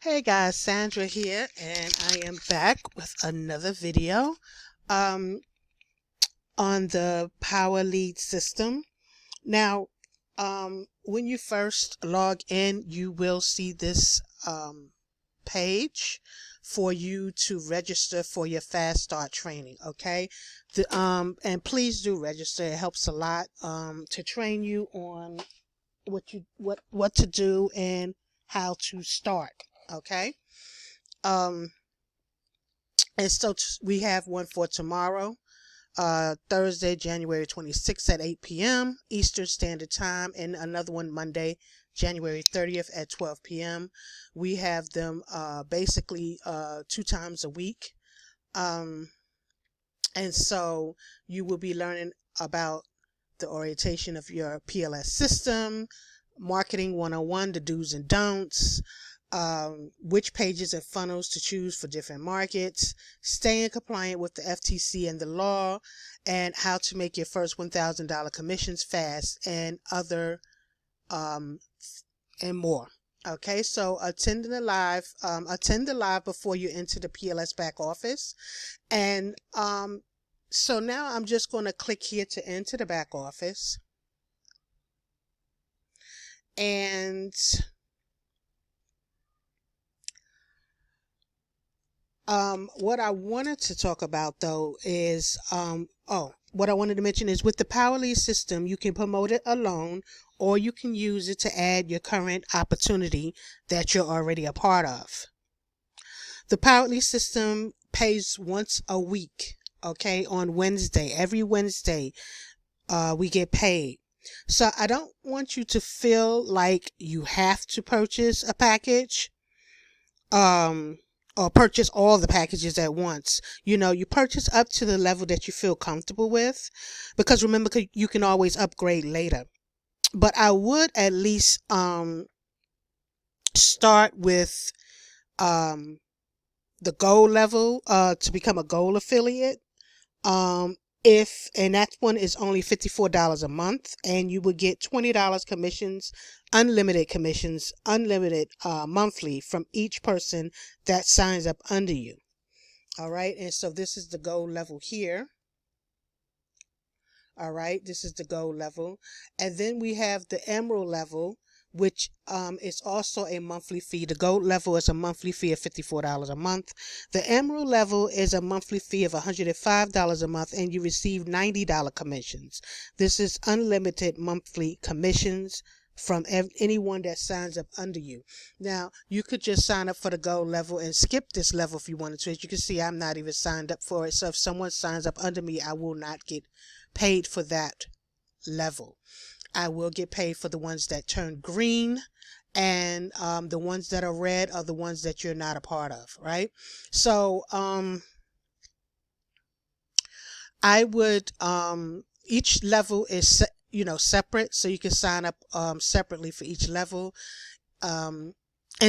Hey guys, Sandra here, and I am back with another video um, on the Power Lead system. Now, when you first log in, you will see this page for you to register for your Fast Start training. Okay, and please do register. It helps a lot to train you on what to do and how to start. Okay. Um, and so we have one for tomorrow, Thursday, January 26th at 8 p.m. Eastern Standard Time, and another one Monday, January 30th at 12 p.m. We have them basically 2 times a week. And so you will be learning about the orientation of your PLS system, marketing 101, the do's and don'ts, which pages and funnels to choose for different markets, staying compliant with the FTC and the law, and how to make your first $1,000 commissions fast, and other and more. Okay, so attend the live before you enter the PLS back office. And so now I'm just going to click here to enter the back office. And what I wanted to talk about though is, what I wanted to mention is with the Power Lead system, you can promote it alone, or you can use it to add your current opportunity that you're already a part of. The Power Lead system pays once a week, okay, on Wednesday. Every Wednesday, we get paid. So I don't want you to feel like you have to purchase a package. Or purchase all the packages at once. You know, you purchase up to the level that you feel comfortable with, because remember, you can always upgrade later. But I would at least start with the gold level to become a gold affiliate. And that one is only $54 a month, and you would get $20 commissions, unlimited monthly from each person that signs up under you. All right, and so this is the gold level here. All right, this is the gold level, and then we have the emerald level, which is also a monthly fee. The gold level is a monthly fee of $54 a month. The emerald level is a monthly fee of $105 a month, and you receive $90 commissions. This is unlimited monthly commissions from anyone that signs up under you. Now, you could just sign up for the gold level and skip this level if you wanted to. As you can see, I'm not even signed up for it. So if someone signs up under me, I will not get paid for that level. I will get paid for the ones that turn green, and the ones that are red are the ones that you're not a part of, right? So I would each level is separate, so you can sign up separately for each level. And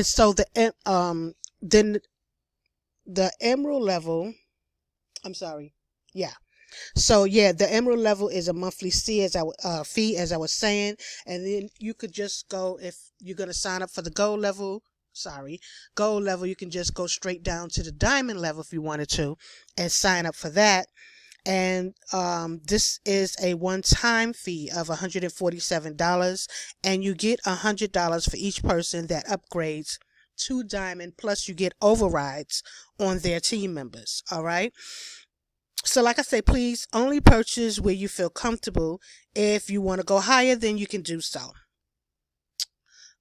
so then the emerald level, so yeah, the emerald level is a monthly fee, as I was saying, and then you could just go, if you're going to sign up for the gold level, you can just go straight down to the diamond level if you wanted to, and sign up for that. And this is a one-time fee of $147, and you get $100 for each person that upgrades to diamond, plus you get overrides on their team members. All right. So like I say, please only purchase where you feel comfortable. If you want to go higher, then you can do so.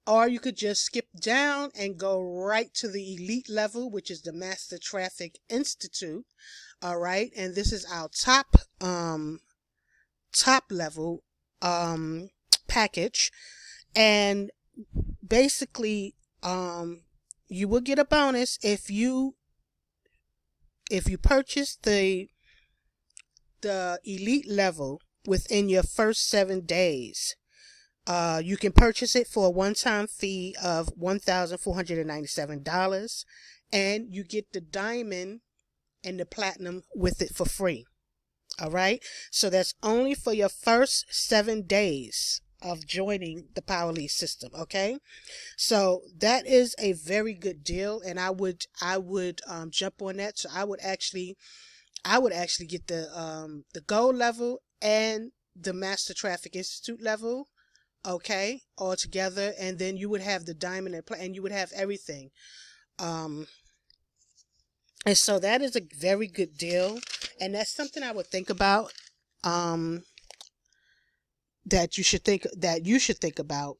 Or you could just skip down and go right to the elite level, which is the Master Traffic Institute. All right. And this is our top level package. And basically, you will get a bonus if you purchase the elite level within your first 7 days. You can purchase it for a one-time fee of $1,497, and you get the diamond and the platinum with it for free. All right, so that's only for your first 7 days. of joining the Power Lead system. Okay, so that is a very good deal, and I would jump on that. So I would actually get the gold level and the Master Traffic Institute level, okay, all together, and then you would have the diamond and you would have everything. Um, and so that is a very good deal, and that's something I would think about. Um, that you should think about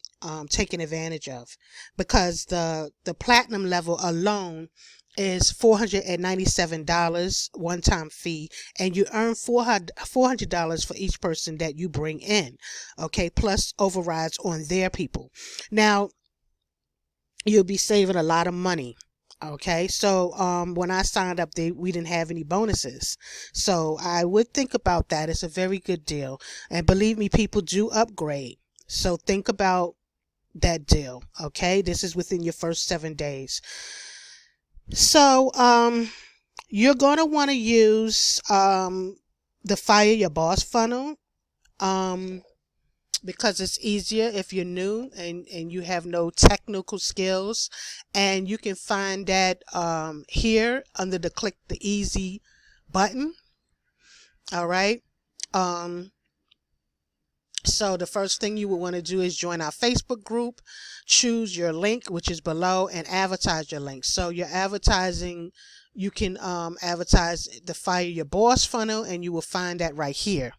taking advantage of, because the platinum level alone is $497 one time fee, and you earn $400 for each person that you bring in, okay, plus overrides on their people. Now you'll be saving a lot of money. Okay, so when I signed up, we didn't have any bonuses, so I would think about that. It's a very good deal, and believe me, people do upgrade. So think about that deal. Okay, this is within your first 7 days. So you're gonna want to use the Fire Your Boss funnel. Because it's easier if you're new and you have no technical skills, and you can find that here under the click the easy button. All right, so the first thing you would want to do is join our Facebook group, choose your link, which is below, and advertise your link. So you're advertising, you can advertise the Fire Your Boss funnel, and you will find that right here.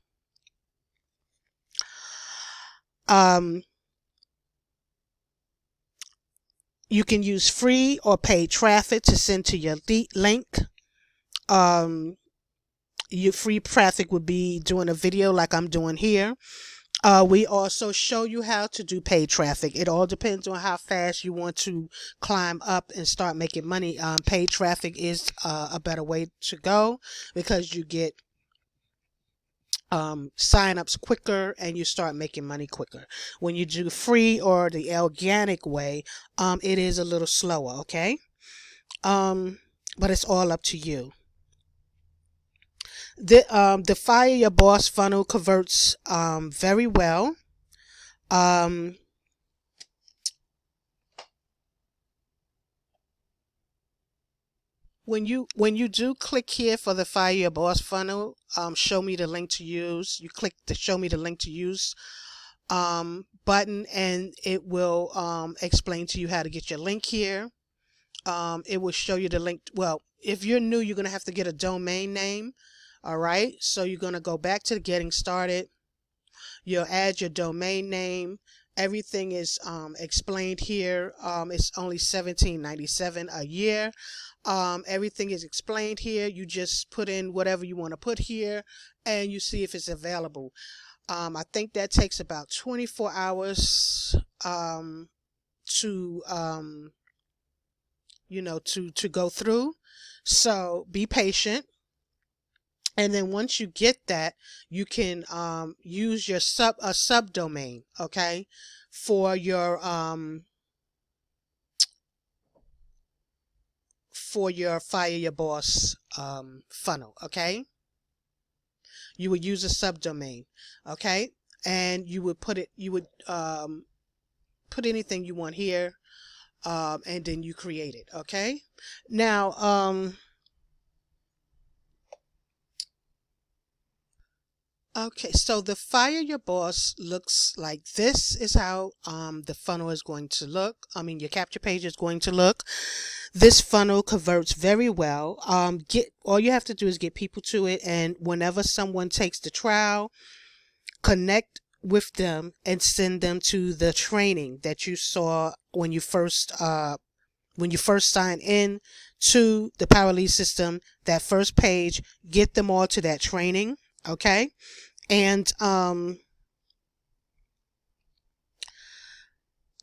You can use free or paid traffic to send to your link. Your free traffic would be doing a video like I'm doing here. We also show you how to do paid traffic. It all depends on how fast you want to climb up and start making money. Paid traffic is a better way to go, because you get sign-ups quicker and you start making money quicker. When you do free or the organic way, it is a little slower, okay? But it's all up to you. The Fire Your Boss funnel converts very well. When you do click here for the Fire Your Boss funnel, show me the link to use. You click the show me the link to use button, and it will explain to you how to get your link here. It will show you the link. Well, if you're new, you're going to have to get a domain name. All right. So you're going to go back to getting started. You'll add your domain name. Everything is explained here. It's only $17.97 a year. Everything is explained here. You just put in whatever you want to put here, and you see if it's available. I think that takes about 24 hours to to go through. So be patient. And then once you get that, you can use your subdomain, okay, for your Fire Your Boss funnel, okay? You would use a subdomain, okay? And you would put anything you want here, and then you create it, okay? Now, okay, so the Fire Your Boss looks like this. Is how the funnel is going to look. I mean, your capture page is going to look. This funnel converts very well. All you have to do is get people to it, and whenever someone takes the trial, connect with them and send them to the training that you saw when you first signed in to the Power Lead system. That first page, get them all to that training. Okay, and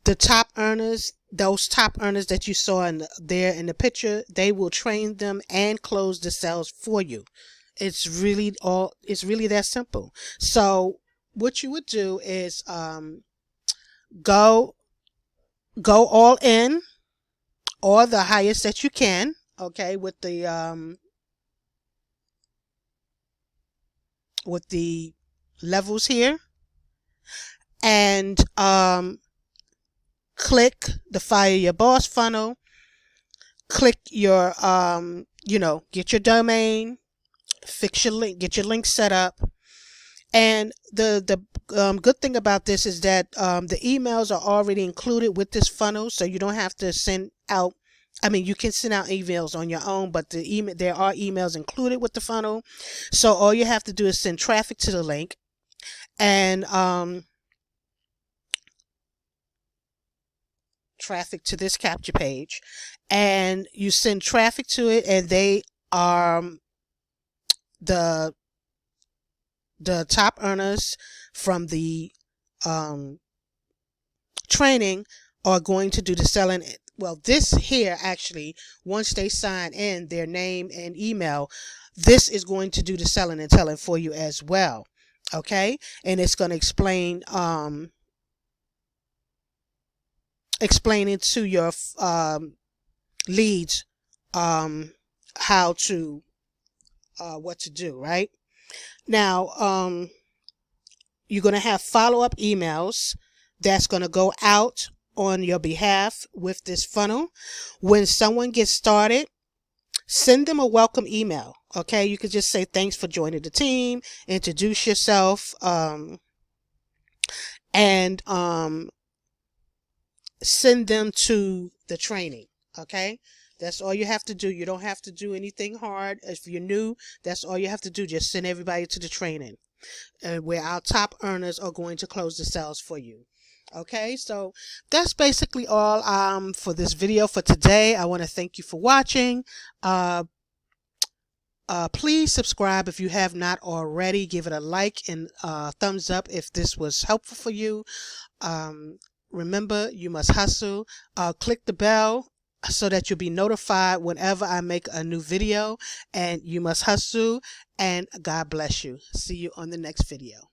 the top earners, those top earners that you saw there in the picture, they will train them and close the sales for you. It's really that simple. So what you would do is go all in, or the highest that you can, okay, with the levels here, and click the Fire Your Boss funnel. Click your get your domain, fix your link, get your link set up. And the good thing about this is that the emails are already included with this funnel, so you don't have to send out. I mean, you can send out emails on your own, but there are emails included with the funnel. So all you have to do is send traffic to the link, and traffic to this capture page, and you send traffic to it, and they are the top earners from the training are going to do the selling. Well, this here actually, once they sign in their name and email, this is going to do the selling and telling for you as well. Okay, and it's going to explain it to your leads how to what to do, right? Now, you're going to have follow-up emails that's going to go out on your behalf with this funnel. When someone gets started, send them a welcome email. Okay, you could just say thanks for joining the team, introduce yourself, and send them to the training. Okay, that's all you have to do. You don't have to do anything hard. If you're new, that's all you have to do. Just send everybody to the training, where our top earners are going to close the sales for you. Okay, so that's basically all for this video for today. I want to thank you for watching. Please subscribe if you have not already. Give it a like and thumbs up if this was helpful for you. Remember, you must hustle. Click the bell so that you'll be notified whenever I make a new video. And you must hustle, and God bless you. See you on the next video.